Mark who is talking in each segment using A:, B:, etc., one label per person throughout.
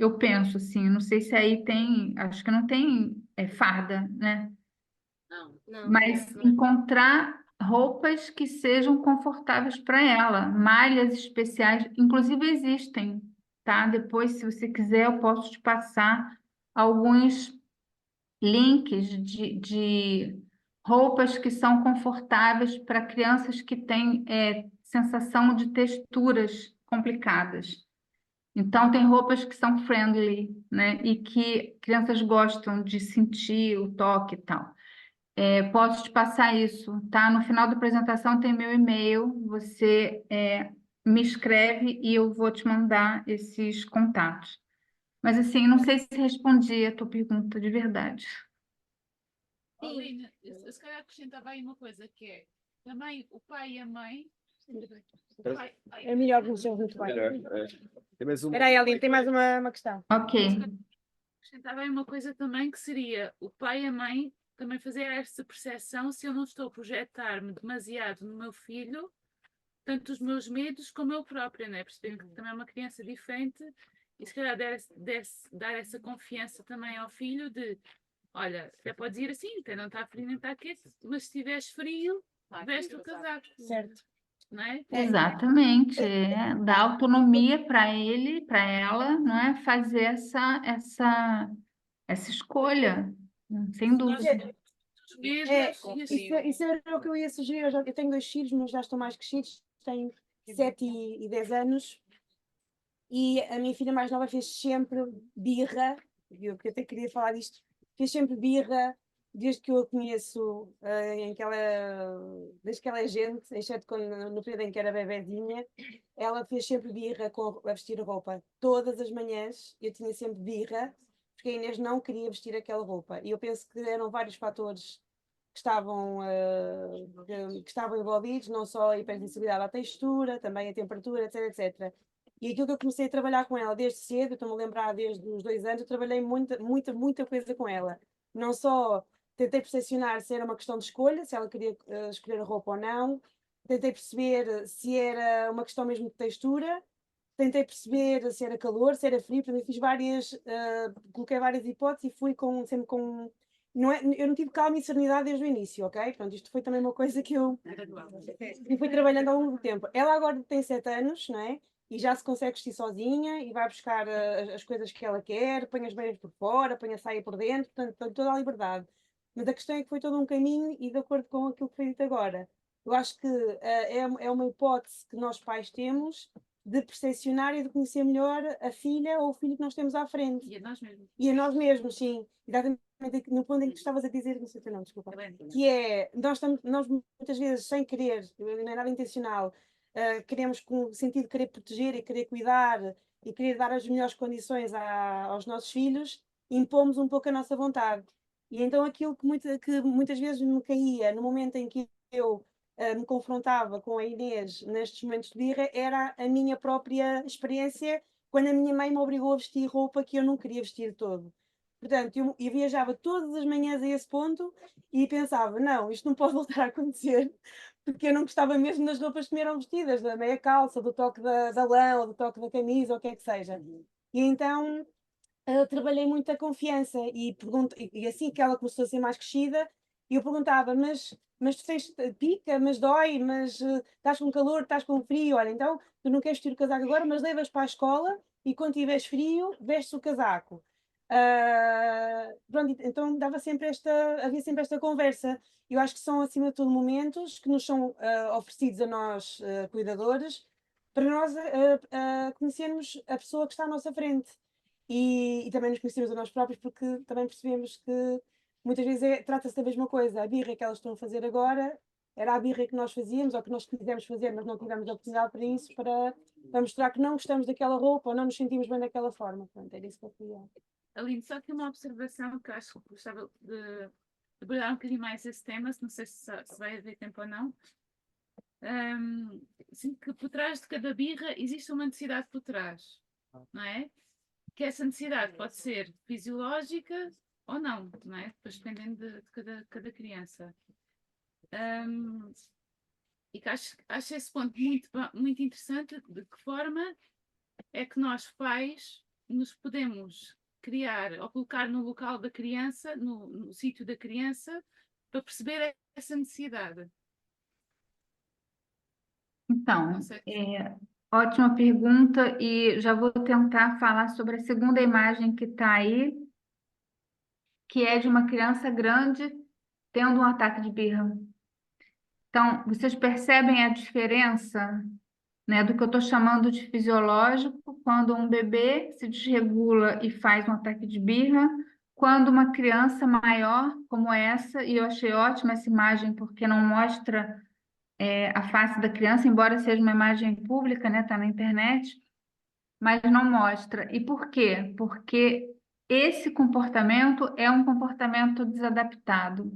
A: eu penso assim, não sei se aí tem, acho que não tem farda, né?
B: Não,
C: Não,
A: Mas
B: não.
A: encontrar roupas que sejam confortáveis para ela, malhas especiais, inclusive existem, tá? Depois, se você quiser, eu posso te passar alguns links de roupas que são confortáveis para crianças que têm sensação de texturas complicadas. Então, tem roupas que são friendly, né? E que crianças gostam de sentir o toque e tal. Posso te passar isso, tá? No final da apresentação tem meu e-mail, você me escreve e eu vou te mandar esses contatos. Mas assim, não sei se respondi a tua pergunta de verdade.
B: Paulina, se calhar acrescentava aí uma coisa que é também o pai e a mãe.
C: É melhor que não seja muito bem.
D: Melhor, Tem mais uma.
C: Espera aí, Aline, tem mais uma questão.
A: Ok,
B: Acrescentava aí uma coisa também que seria o pai e a mãe também fazer esta percepção se eu não estou a projetar-me demasiado no meu filho, tanto os meus medos como eu própria, né? Perceber que também é uma criança diferente e se calhar dar essa confiança também ao filho de olha, até podes ir assim, até não está frio nem está quente, mas se estiveres frio, veste o casaco.
C: Certo.
B: Não é?
A: exatamente. Dar autonomia para ele, para ela, não é? Fazer essa escolha, sem dúvida.
B: Os
C: É,
B: medos e
C: isso,
B: assim.
C: isso era o que eu ia sugerir. Eu tenho dois filhos, mas já estão mais crescidos, têm 7 e 10 anos. E a minha filha mais nova fez sempre birra, porque eu até queria falar disto, fez sempre birra desde que eu a conheço, desde que ela é gente, exceto quando, no período em que era bebezinha, ela fez sempre birra a vestir a roupa. Todas as manhãs eu tinha sempre birra, porque a Inês não queria vestir aquela roupa. E eu penso que eram vários fatores que estavam envolvidos, não só a hipersensibilidade à textura, também a temperatura, etc, etc. E aquilo que eu comecei a trabalhar com ela desde cedo, estou-me a lembrar desde os 2 anos, eu trabalhei muita coisa com ela. Não só tentei percepcionar se era uma questão de escolha, se ela queria escolher a roupa ou não, tentei perceber se era uma questão mesmo de textura, tentei perceber se era calor, se era frio, portanto, eu fiz coloquei várias hipóteses e fui sempre com. Não é, eu não tive calma e serenidade desde o início, ok? Pronto, isto foi também uma coisa que eu fui trabalhando ao longo do tempo. Ela agora tem 7 anos, não é? E já se consegue vestir sozinha e vai buscar as coisas que ela quer, põe as meias por fora, põe a saia por dentro, portanto, tem toda a liberdade. Mas a questão é que foi todo um caminho e de acordo com aquilo que foi dito agora. Eu acho que é uma hipótese que nós pais temos de percepcionar e de conhecer melhor a filha ou o filho que nós temos à frente.
B: E a nós mesmos.
C: E a nós mesmos, sim. Exatamente no ponto em que tu estavas a dizer, não sei o teu nome, desculpa. Que é, nós muitas vezes, sem querer, não é nada intencional, queremos com o sentido de querer proteger e querer cuidar e querer dar as melhores condições aos nossos filhos, impomos um pouco a nossa vontade. E então aquilo que muitas vezes me caía no momento em que eu me confrontava com a Inês nestes momentos de birra era a minha própria experiência quando a minha mãe me obrigou a vestir roupa que eu não queria vestir todo. Portanto, eu viajava todas as manhãs a esse ponto e pensava, não, isto não pode voltar a acontecer, porque eu não gostava mesmo das roupas que me eram vestidas, da meia calça, do toque da lã, ou do toque da camisa, ou o que é que seja. E então trabalhei muito a confiança e assim que ela começou a ser mais crescida, eu perguntava, mas tu tens pica, mas dói, mas estás com calor, estás com frio, olha, então tu não queres vestir o casaco agora, mas levas para a escola e quando tiveres frio, vestes o casaco. Pronto, então havia sempre esta conversa. Eu acho que são, acima de tudo, momentos que nos são oferecidos a nós, cuidadores, para nós conhecermos a pessoa que está à nossa frente e também nos conhecemos a nós próprios, porque também percebemos que muitas vezes trata-se da mesma coisa. A birra que elas estão a fazer agora era a birra que nós fazíamos, ou que nós quisemos fazer, mas não tivemos a oportunidade para isso, para mostrar que não gostamos daquela roupa ou não nos sentimos bem daquela forma. Portanto, era isso que eu queria.
B: Aline, só que uma observação que eu acho que gostava de abordar um bocadinho mais esse tema, não sei se vai haver tempo ou não. Assim, que por trás de cada birra existe uma necessidade por trás, não é? Que essa necessidade pode ser fisiológica ou não é? Depois dependendo de cada criança. E que acho esse ponto muito interessante, de que forma é que nós pais nos podemos criar ou colocar no local da criança, no sítio da criança, para perceber essa necessidade?
A: Então,
B: Não sei.
A: ótima pergunta, e já vou tentar falar sobre a segunda imagem que está aí, que é de uma criança grande tendo um ataque de birra. Então, vocês percebem a diferença, né, do que eu estou chamando de fisiológico, quando um bebê se desregula e faz um ataque de birra, quando uma criança maior como essa, e eu achei ótima essa imagem porque não mostra a face da criança, embora seja uma imagem pública, né, tá na internet, mas não mostra. E por quê? Porque esse comportamento é um comportamento desadaptado.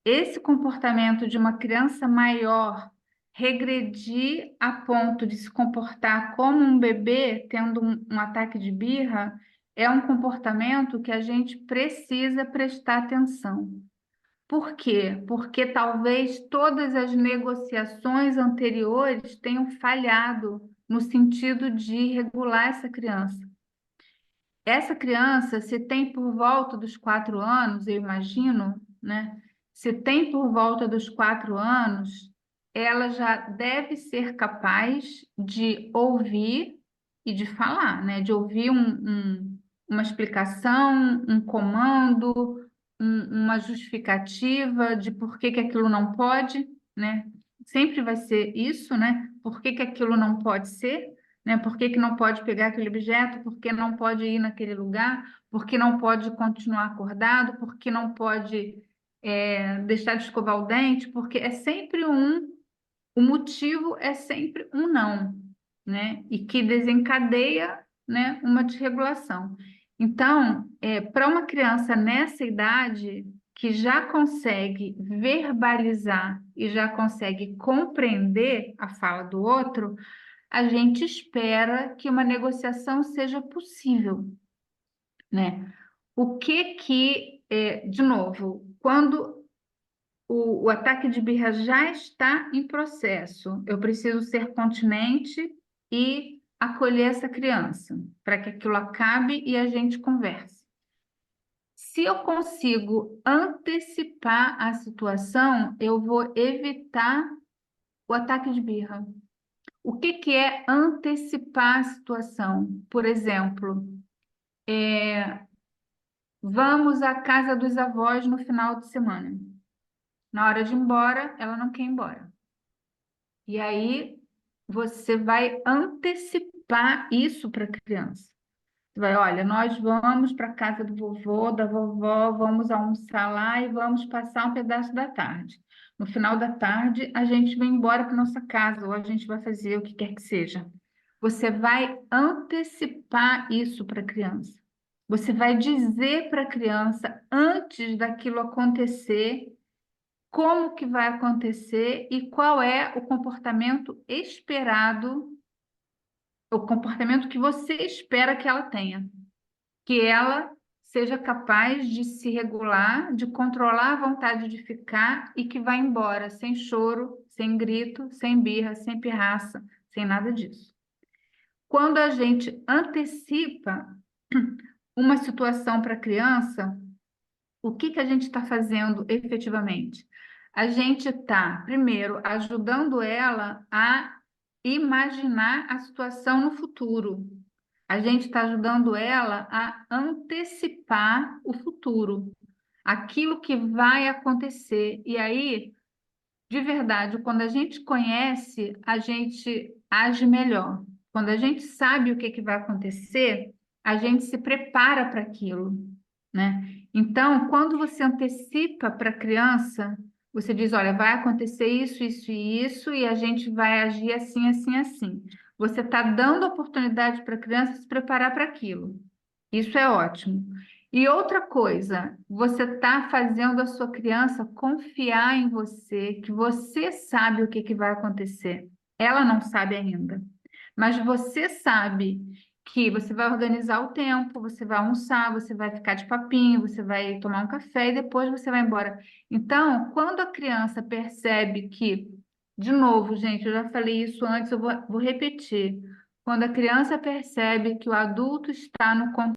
A: Esse comportamento de uma criança maior regredir a ponto de se comportar como um bebê tendo um ataque de birra é um comportamento que a gente precisa prestar atenção. Por quê? Porque talvez todas as negociações anteriores tenham falhado no sentido de regular essa criança. Essa criança, se tem por volta dos 4 anos, eu imagino, né? Se tem por volta dos 4 anos, ela já deve ser capaz de ouvir e de falar, né? De ouvir uma explicação, um comando, uma justificativa de por que que aquilo não pode, né? Sempre vai ser isso, né? Por que que aquilo não pode ser? Né? Por que que não pode pegar aquele objeto? Por que não pode ir naquele lugar? Por que não pode continuar acordado? Por que não pode deixar de escovar o dente? Porque é sempre o motivo é sempre um não, né? E que desencadeia, né, uma desregulação. Então, para uma criança nessa idade que já consegue verbalizar e já consegue compreender a fala do outro, a gente espera que uma negociação seja possível, né? De novo, quando o ataque de birra já está em processo, eu preciso ser continente e acolher essa criança, para que aquilo acabe e a gente converse. Se eu consigo antecipar a situação, eu vou evitar o ataque de birra. O que que é antecipar a situação? Por exemplo, vamos à casa dos avós no final de semana. Na hora de ir embora, ela não quer ir embora. E aí você vai antecipar isso para a criança. Você vai, olha, nós vamos para a casa do vovô, da vovó, vamos almoçar lá e vamos passar um pedaço da tarde. No final da tarde, a gente vai embora para nossa casa, ou a gente vai fazer o que quer que seja. Você vai antecipar isso para a criança. Você vai dizer para a criança, antes daquilo acontecer, como que vai acontecer e qual é o comportamento esperado, o comportamento que você espera que ela tenha. Que ela seja capaz de se regular, de controlar a vontade de ficar e que vá embora sem choro, sem grito, sem birra, sem pirraça, sem nada disso. Quando a gente antecipa uma situação para a criança, o que que a gente está fazendo efetivamente? A gente está, primeiro, ajudando ela a imaginar a situação no futuro. A gente está ajudando ela a antecipar o futuro, aquilo que vai acontecer. E aí, de verdade, quando a gente conhece, a gente age melhor. Quando a gente sabe o que que vai acontecer, a gente se prepara para aquilo, né? Então, quando você antecipa para a criança, você diz, olha, vai acontecer isso, isso e isso, e a gente vai agir assim, assim, assim. Você está dando oportunidade para a criança se preparar para aquilo. Isso é ótimo. E outra coisa, você está fazendo a sua criança confiar em você, que você sabe o que que vai acontecer. Ela não sabe ainda, mas você sabe que você vai organizar o tempo, você vai almoçar, você vai ficar de papinho, você vai tomar um café e depois você vai embora. Então, quando a criança percebe que, de novo, gente, eu já falei isso antes, eu vou repetir. quando a criança percebe que o adulto está no